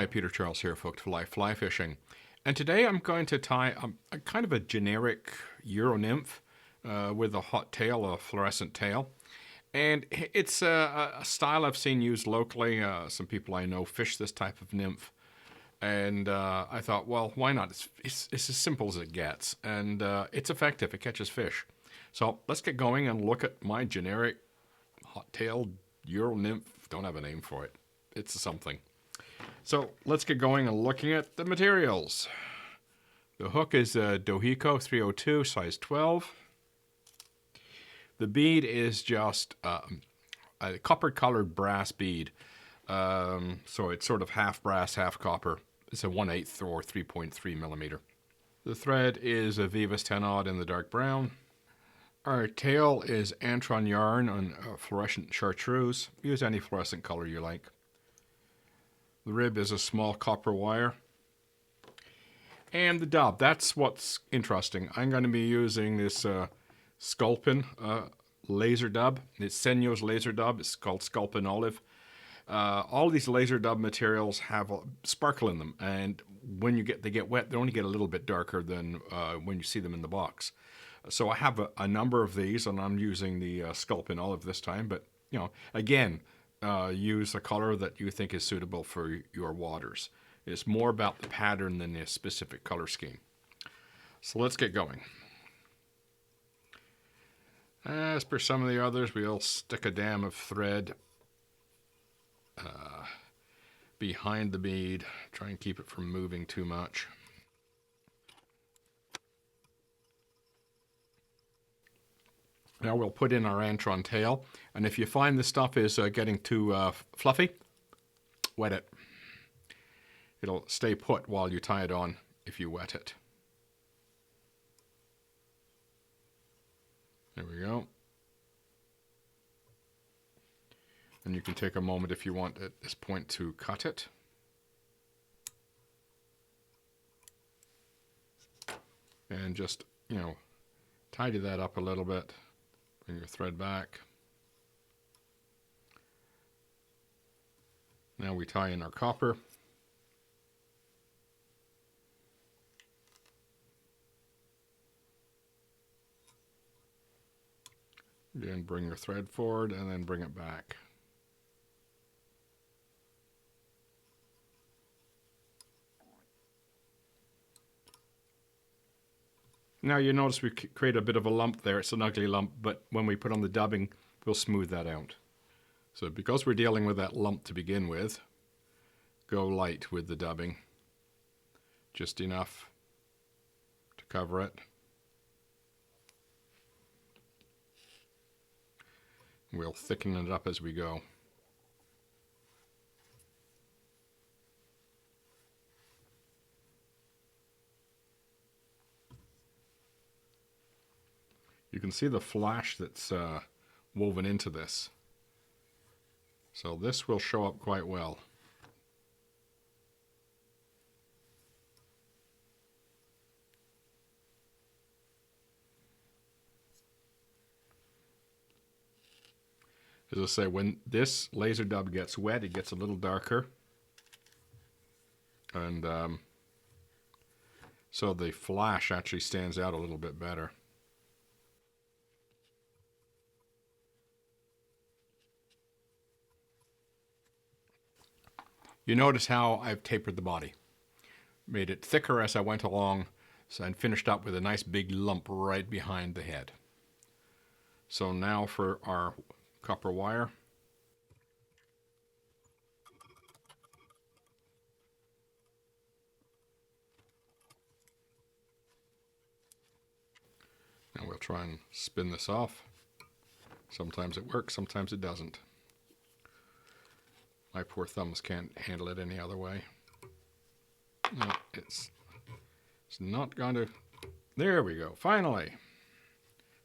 Hi, Peter Charles here, Folk to Life Fly Fishing. And today I'm going to tie a kind of a generic Euro nymph with a hot tail, a fluorescent tail. And it's a style I've seen used locally. Some people I know fish this type of nymph. And I thought, well, why not? It's as simple as it gets. And it's effective. It catches fish. So let's get going and look at my generic hot-tailed Euro nymph. Don't have a name for it. It's something. So let's get going and looking at the materials. The hook is a Dohiku 302, size 12. The bead is just a copper-colored brass bead. So it's sort of half brass, half copper. It's a 1/8 or 3.3 millimeter. The thread is a Veevus 10-odd in the dark brown. Our tail is Antron yarn on fluorescent chartreuse. Use any fluorescent color you like. The rib is a small copper wire. And the dub, that's what's interesting. I'm going to be using this Sculpin laser dub. It's Senyo's laser dub. It's called Sculpin Olive. All these laser dub materials have a sparkle in them, and when they get wet, they only get a little bit darker than when you see them in the box. So I have a number of these, and I'm using the Sculpin Olive this time. But again, use a color that you think is suitable for your waters. It's more about the pattern than the specific color scheme. So let's get going. As per some of the others, we'll stick a dam of thread behind the bead. Try and keep it from moving too much. Now we'll put in our Antron Tail, and if you find the stuff is getting too fluffy, wet it. It'll stay put while you tie it on if you wet it. There we go. And you can take a moment if you want at this point to cut it. And just, tidy that up a little bit. Bring your thread back. Now we tie in our copper. Again, bring your thread forward and then bring it back. Now you notice we create a bit of a lump there. It's an ugly lump, but when we put on the dubbing, we'll smooth that out. So because we're dealing with that lump to begin with, go light with the dubbing. Just enough to cover it. We'll thicken it up as we go. You can see the flash that's woven into this. So this will show up quite well. As I say, when this laser dub gets wet, it gets a little darker. And so the flash actually stands out a little bit better. You notice how I've tapered the body. Made it thicker as I went along, and finished up with a nice big lump right behind the head. So now for our copper wire. Now we'll try and spin this off. Sometimes it works, sometimes it doesn't. My poor thumbs can't handle it any other way. No, it's not going to... There we go, finally.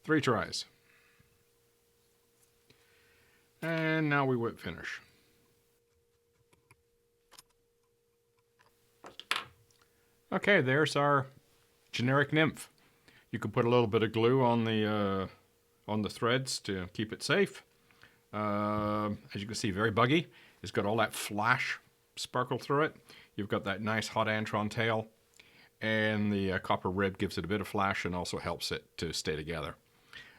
3 tries. And now we whip finish. Okay, there's our generic nymph. You can put a little bit of glue on the threads to keep it safe. As you can see, very buggy. It's got all that flash sparkle through it. You've got that nice hot Antron tail, and the copper rib gives it a bit of flash and also helps it to stay together.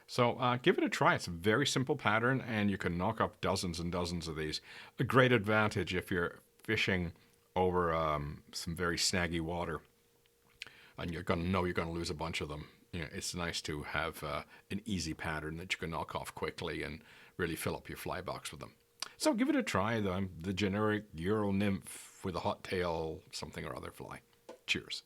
So give it a try. It's a very simple pattern, and you can knock up dozens and dozens of these. A great advantage if you're fishing over some very snaggy water, and you're going to know you're going to lose a bunch of them. You know, it's nice to have an easy pattern that you can knock off quickly and really fill up your fly box with them. So give it a try, the generic Euro nymph with a hot tail something or other fly. Cheers.